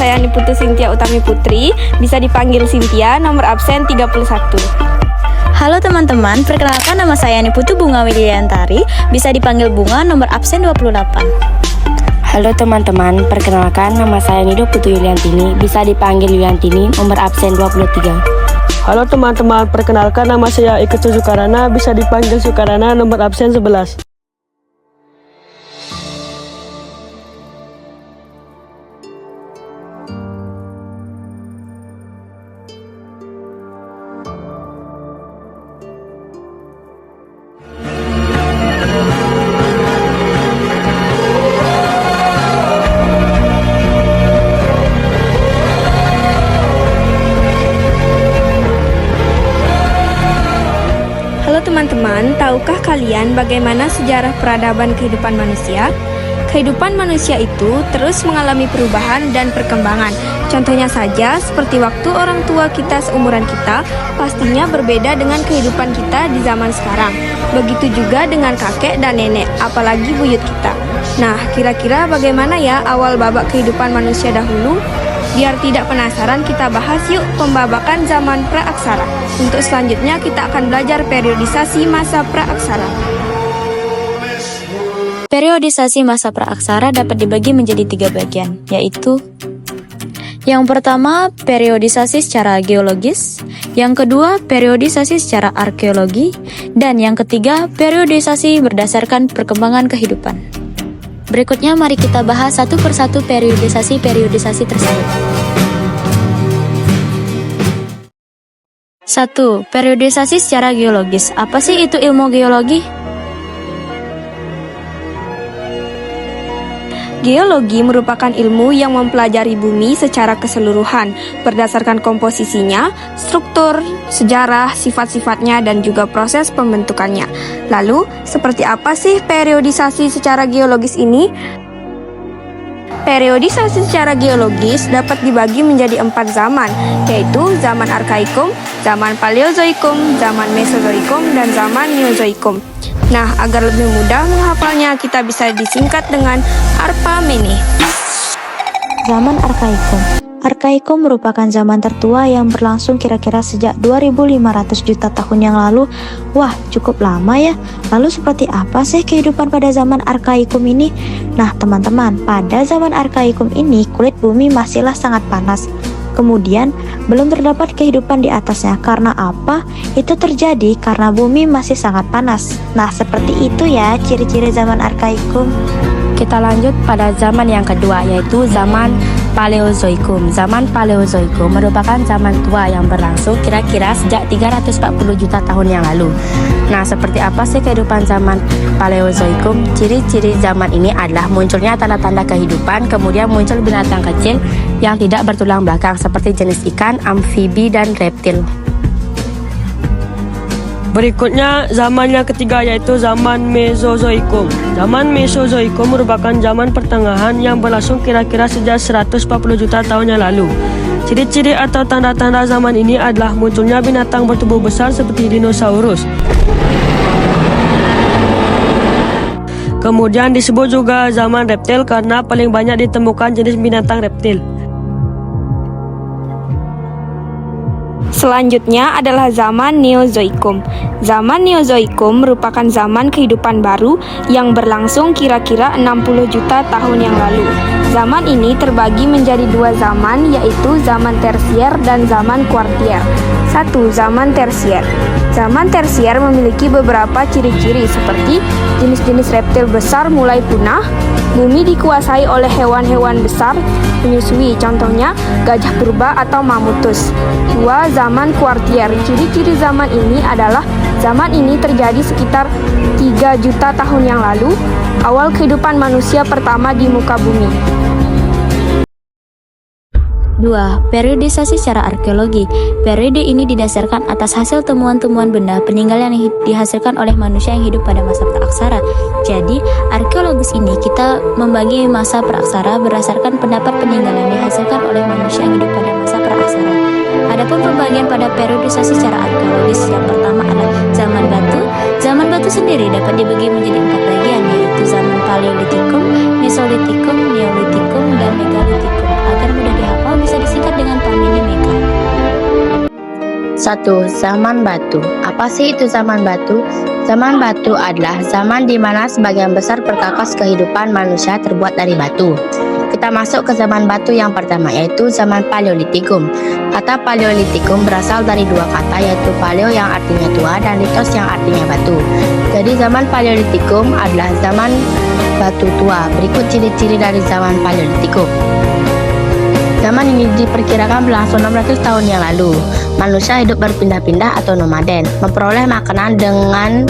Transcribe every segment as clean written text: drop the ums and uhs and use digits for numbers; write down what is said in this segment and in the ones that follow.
saya Niputu Cynthia Utami Putri, bisa dipanggil Cynthia, nomor absen 31. Halo teman-teman, perkenalkan nama saya Niputu Bunga Widiantari, bisa dipanggil Bunga, nomor absen 28. Halo teman-teman, perkenalkan nama saya Nido Putu Yuliantini, bisa dipanggil Yuliantini, nomor absen 23. Halo teman-teman, perkenalkan nama saya Iketu Sukarana, bisa dipanggil Sukarana, nomor absen 11. Halo teman-teman, tahukah kalian bagaimana sejarah peradaban kehidupan manusia? Kehidupan manusia itu terus mengalami perubahan dan perkembangan. Contohnya saja, seperti waktu orang tua kita seumuran kita, pastinya berbeda dengan kehidupan kita di zaman sekarang. Begitu juga dengan kakek dan nenek, apalagi buyut kita. Nah, kira-kira bagaimana ya awal babak kehidupan manusia dahulu? Biar tidak penasaran, kita bahas yuk pembabakan zaman praaksara. Untuk selanjutnya kita akan belajar periodisasi masa praaksara. Periodisasi masa praaksara dapat dibagi menjadi 3 bagian, yaitu yang pertama, periodisasi secara geologis, yang kedua, periodisasi secara arkeologi, dan yang ketiga, periodisasi berdasarkan perkembangan kehidupan. Berikutnya mari kita bahas satu persatu periodisasi tersebut. 1. Periodisasi secara geologis. Apa sih itu ilmu geologi? Geologi merupakan ilmu yang mempelajari bumi secara keseluruhan berdasarkan komposisinya, struktur, sejarah, sifat-sifatnya, dan juga proses pembentukannya. Lalu, seperti apa sih periodisasi secara geologis ini? Periodisasi secara geologis dapat dibagi menjadi 4 zaman, yaitu zaman Arkaikum, zaman Paleozoikum, zaman Mesozoikum, dan zaman Neozoikum. Nah, agar lebih mudah menghafalnya, kita bisa disingkat dengan ARPA-MENE. Zaman Arkaikum. Arkaikum merupakan zaman tertua yang berlangsung kira-kira sejak 2500 juta tahun yang lalu. Wah, cukup lama ya. Lalu seperti apa sih kehidupan pada zaman Arkaikum ini? Nah, teman-teman, pada zaman Arkaikum ini kulit bumi masihlah sangat panas. Kemudian, belum terdapat kehidupan di atasnya. Karena apa? Itu terjadi karena bumi masih sangat panas. Nah, seperti itu ya ciri-ciri zaman Arkaikum. Kita lanjut pada zaman yang kedua, yaitu zaman Paleozoikum. Zaman Paleozoikum merupakan zaman tua yang berlangsung kira-kira sejak 340 juta tahun yang lalu. Nah, seperti apa sih kehidupan zaman Paleozoikum? Ciri-ciri zaman ini adalah munculnya tanda-tanda kehidupan, kemudian muncul binatang kecil yang tidak bertulang belakang seperti jenis ikan, amfibi, dan reptil. Berikutnya, zaman yang ketiga yaitu zaman Mesozoikum. Zaman Mesozoikum merupakan zaman pertengahan yang berlangsung kira-kira sejak 140 juta tahun yang lalu. Ciri-ciri atau tanda-tanda zaman ini adalah munculnya binatang bertubuh besar seperti dinosaurus. Kemudian disebut juga zaman reptil karena paling banyak ditemukan jenis binatang reptil. Selanjutnya adalah zaman Neozoikum. Zaman Neozoikum merupakan zaman kehidupan baru yang berlangsung kira-kira 60 juta tahun yang lalu. Zaman ini terbagi menjadi 2 zaman, yaitu zaman tersier dan zaman kuartier. 1. Zaman tersier. Zaman tersier memiliki beberapa ciri-ciri seperti jenis-jenis reptil besar mulai punah, bumi dikuasai oleh hewan-hewan besar menyusui, contohnya gajah purba atau mamutus. 2. Zaman kuartier. Ciri-ciri zaman ini adalah zaman ini terjadi sekitar 3 juta tahun yang lalu, awal kehidupan manusia pertama di muka bumi. 2. Periodisasi secara arkeologi. Periode ini didasarkan atas hasil temuan-temuan benda peninggalan yang dihasilkan oleh manusia yang hidup pada masa praaksara. Jadi, arkeologis ini kita membagi masa praaksara berdasarkan pendapat peninggalan yang dihasilkan oleh manusia yang hidup pada masa praaksara. Adapun pembagian pada periodisasi secara arkeologis yang pertama adalah zaman batu. Zaman batu sendiri dapat dibagi menjadi 4 bagian, yaitu zaman Paleolitikum, Mesolitikum, Neolitikum, dan Megalitikum. Agar mudah dihafal, 1. Zaman batu. Apa sih itu zaman batu? Zaman batu adalah zaman di mana sebagian besar perkakas kehidupan manusia terbuat dari batu. Kita masuk ke zaman batu yang pertama, yaitu zaman Paleolitikum. Kata Paleolitikum berasal dari dua kata, yaitu paleo yang artinya tua dan litos yang artinya batu. Jadi zaman Paleolitikum adalah zaman batu tua. Berikut ciri-ciri dari zaman Paleolitikum. Zaman ini diperkirakan berlangsung 600 tahun yang lalu. Manusia hidup berpindah-pindah atau nomaden, memperoleh makanan dengan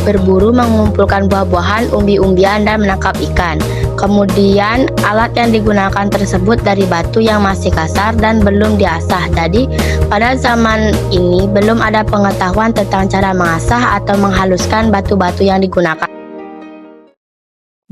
berburu, mengumpulkan buah-buahan, umbi-umbian, dan menangkap ikan. Kemudian alat yang digunakan tersebut dari batu yang masih kasar dan belum diasah. Jadi pada zaman ini belum ada pengetahuan tentang cara mengasah atau menghaluskan batu-batu yang digunakan.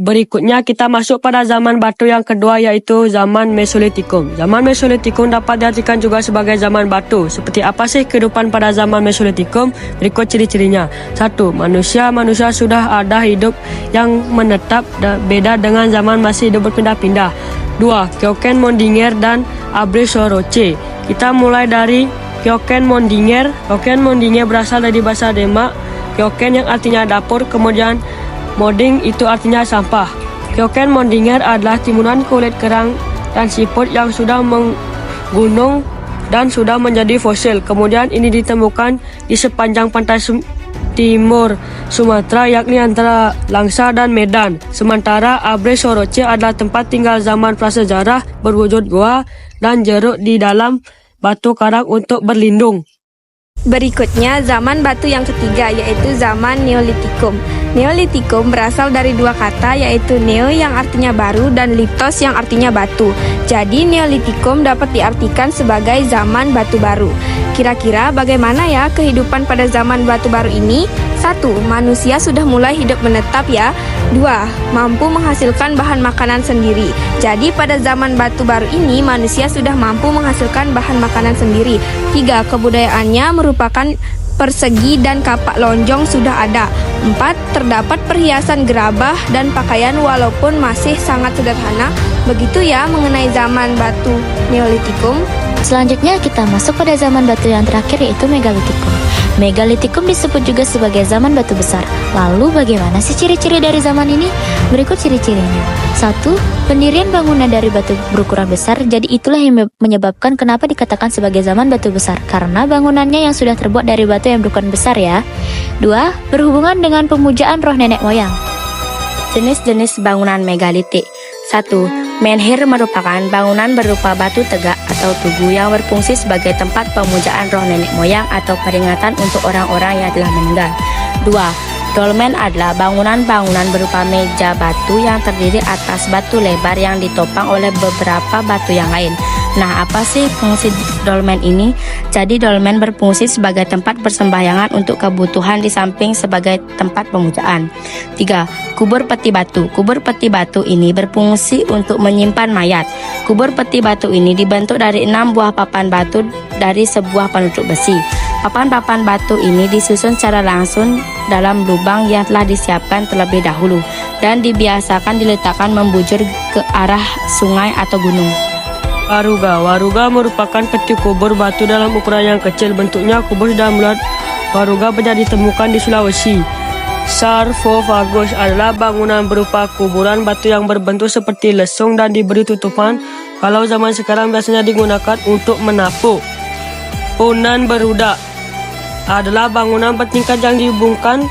Berikutnya kita masuk pada zaman batu yang kedua, yaitu zaman Mesolitikum. Zaman Mesolitikum dapat diartikan juga sebagai zaman batu. Seperti apa sih kehidupan pada zaman Mesolitikum? Berikut ciri-cirinya. 1. Manusia sudah ada hidup yang menetap, beda dengan zaman masih hidup berpindah-pindah. 2. Kyoken Mondinger dan Abre Soroche. Kita mulai dari Kyoken Mondinger. Kyoken Mondinger berasal dari bahasa Demak. Kyoken yang artinya dapur, kemudian Moding itu artinya sampah. Kyoken Mondinger adalah timuran kulit kerang dan siput yang sudah menggunung dan sudah menjadi fosil. Kemudian ini ditemukan di sepanjang pantai timur Sumatera, yakni antara Langsa dan Medan. Sementara Abre Soroche adalah tempat tinggal zaman prasejarah berwujud gua dan jeruk di dalam batu karang untuk berlindung. Berikutnya zaman batu yang ketiga, yaitu zaman Neolitikum. Neolitikum berasal dari dua kata, yaitu neo yang artinya baru dan litos yang artinya batu. Jadi Neolitikum dapat diartikan sebagai zaman batu baru. Kira-kira bagaimana ya kehidupan pada zaman batu baru ini? 1. Manusia sudah mulai hidup menetap ya. 2. Mampu menghasilkan bahan makanan sendiri. Jadi pada zaman batu baru ini manusia sudah mampu menghasilkan bahan makanan sendiri. 3. Kebudayaannya merupakan persegi dan kapak lonjong sudah ada. 4. Terdapat perhiasan gerabah dan pakaian walaupun masih sangat sederhana. Begitu ya mengenai zaman batu Neolitikum. Selanjutnya kita masuk pada zaman batu yang terakhir, yaitu Megalitikum. Megalitikum disebut juga sebagai zaman batu besar. Lalu bagaimana sih ciri-ciri dari zaman ini? Berikut ciri-cirinya. 1. Pendirian bangunan dari batu berukuran besar. Jadi itulah yang menyebabkan kenapa dikatakan sebagai zaman batu besar, karena bangunannya yang sudah terbuat dari batu yang berukuran besar ya. 2. Berhubungan dengan pemujaan roh nenek moyang. Jenis-jenis bangunan megalitik. 1. Menhir merupakan bangunan berupa batu tegak atau tugu yang berfungsi sebagai tempat pemujaan roh nenek moyang atau peringatan untuk orang-orang yang telah meninggal. 2. Dolmen adalah bangunan-bangunan berupa meja batu yang terdiri atas batu lebar yang ditopang oleh beberapa batu yang lain. Nah, apa sih fungsi dolmen ini? Jadi dolmen berfungsi sebagai tempat persembahyangan untuk kebutuhan di samping sebagai tempat pemujaan. 3. Kubur peti batu. Kubur peti batu ini berfungsi untuk menyimpan mayat. Kubur peti batu ini dibentuk dari 6 buah papan batu dari sebuah penutup besi. Papan-papan batu ini disusun secara langsung dalam lubang yang telah disiapkan terlebih dahulu dan dibiasakan diletakkan membujur ke arah sungai atau gunung. Waruga merupakan peti kubur batu dalam ukuran yang kecil. Bentuknya kubus dan bulat. Waruga banyak ditemukan di Sulawesi. Sarkofagus adalah bangunan berupa kuburan batu yang berbentuk seperti lesung dan diberi tutupan. Kalau zaman sekarang biasanya digunakan untuk menampung. Punan berudak adalah bangunan bertingkat yang dihubungkan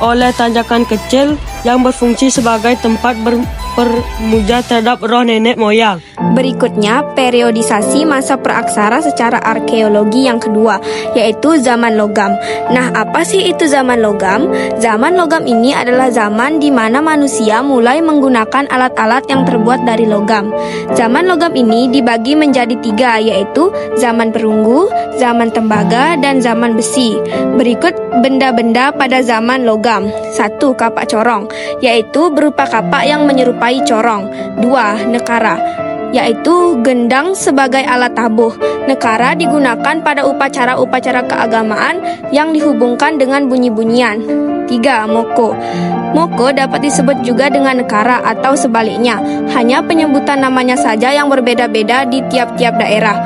oleh tanjakan kecil yang berfungsi sebagai tempat bermuja terhadap roh nenek moyang. Berikutnya, periodisasi masa praaksara secara arkeologi yang kedua, yaitu zaman logam. Nah, apa sih itu zaman logam? Zaman logam ini adalah zaman di mana manusia mulai menggunakan alat-alat yang terbuat dari logam. Zaman logam ini dibagi menjadi 3, yaitu zaman perunggu, zaman tembaga, dan zaman besi. Berikut benda-benda pada zaman logam. 1. Kapak corong, yaitu berupa kapak yang menyerupai corong. 2. Nekara, yaitu gendang sebagai alat tabuh. Nekara digunakan pada upacara-upacara keagamaan yang dihubungkan dengan bunyi-bunyian. 3. Moko. Moko dapat disebut juga dengan nekara atau sebaliknya, hanya penyebutan namanya saja yang berbeda-beda di tiap-tiap daerah.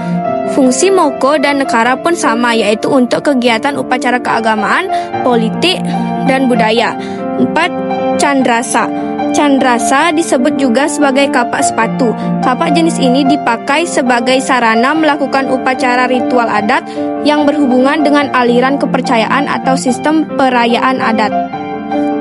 Fungsi Moko dan negara pun sama, yaitu untuk kegiatan upacara keagamaan, politik, dan budaya. 4. Candrasa. Candrasa disebut juga sebagai kapak sepatu. Kapak jenis ini dipakai sebagai sarana melakukan upacara ritual adat yang berhubungan dengan aliran kepercayaan atau sistem perayaan adat.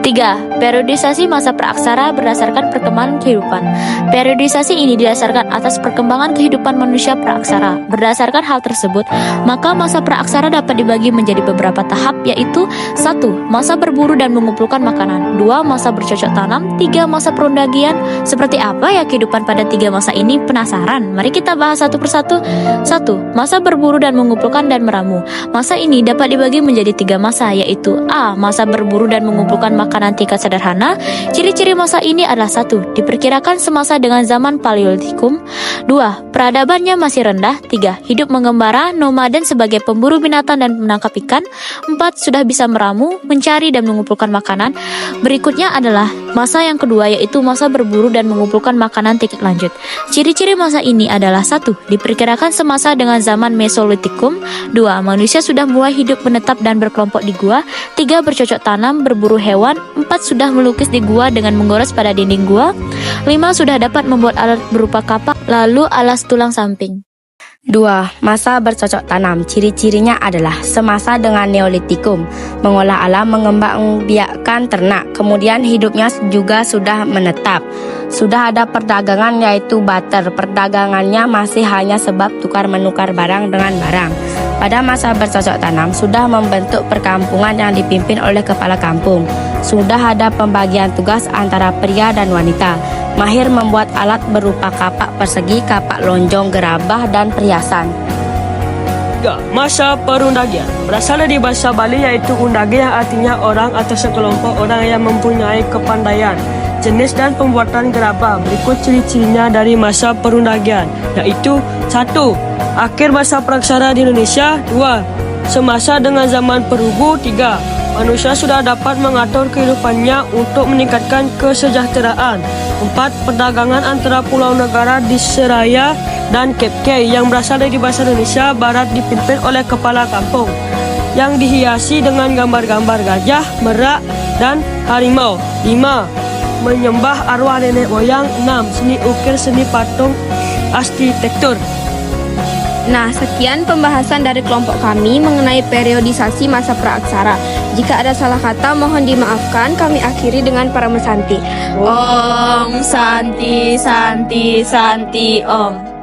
3. Periodisasi masa praaksara berdasarkan perkembangan kehidupan. Periodisasi ini didasarkan atas perkembangan kehidupan manusia praaksara. Berdasarkan hal tersebut, maka masa praaksara dapat dibagi menjadi beberapa tahap, yaitu 1. Masa berburu dan mengumpulkan makanan. 2. Masa bercocok tanam. 3. Masa perundagian. Seperti apa ya kehidupan pada 3 masa ini? Penasaran? Mari kita bahas satu persatu. 1. Masa berburu dan mengumpulkan dan meramu. Masa ini dapat dibagi menjadi 3 masa, yaitu A. Masa berburu dan mengumpulkan makanan tingkat sederhana. Ciri-ciri masa ini adalah 1. Diperkirakan semasa dengan zaman Paleolitikum. 2. Peradabannya masih rendah. 3. Hidup mengembara, nomaden sebagai pemburu binatang dan menangkap ikan. 4. Sudah bisa meramu, mencari dan mengumpulkan makanan. Berikutnya adalah masa yang kedua, yaitu masa berburu dan mengumpulkan makanan tingkat lanjut. Ciri-ciri masa ini adalah 1. Diperkirakan semasa dengan zaman Mesolitikum. 2. Manusia sudah mulai hidup menetap dan berkelompok di gua. 3. Bercocok tanam, berburu hewan. 4. Sudah melukis di gua dengan menggores pada dinding gua. 5. Sudah dapat membuat alat berupa kapak, lalu alas tulang samping. 2. Masa bercocok tanam. Ciri-cirinya adalah semasa dengan Neolitikum, mengolah alam, mengembangbiakkan ternak, kemudian hidupnya juga sudah menetap. Sudah ada perdagangan, yaitu barter. Perdagangannya masih hanya sebab tukar-menukar barang dengan barang. Pada masa bercocok tanam, sudah membentuk perkampungan yang dipimpin oleh kepala kampung. Sudah ada pembagian tugas antara pria dan wanita. Mahir membuat alat berupa kapak persegi, kapak lonjong, gerabah, dan perhiasan. 3. Masa perundagian. Berasal dari bahasa Bali, yaitu undagi yang artinya orang atau sekelompok orang yang mempunyai kepandaian. Jenis dan pembuatan gerabah. Berikut ciri-cirinya dari masa perundagian, yaitu 1. Akhir masa praksara di Indonesia. 2. Semasa dengan zaman Perunggu. 3. Manusia sudah dapat mengatur kehidupannya untuk meningkatkan kesejahteraan. 4. Perdagangan antara pulau negara di Seraya dan Cape Key yang berasal dari bahasa Indonesia Barat dipimpin oleh kepala kampung yang dihiasi dengan gambar-gambar gajah, merak, dan harimau. 5. Menyembah arwah nenek moyang. 6. Seni ukir, seni patung, arsitektur. Nah, sekian pembahasan dari kelompok kami mengenai periodisasi masa praaksara. Jika ada salah kata, mohon dimaafkan. Kami akhiri dengan para mesanti. Om Santi Santi Santi Om.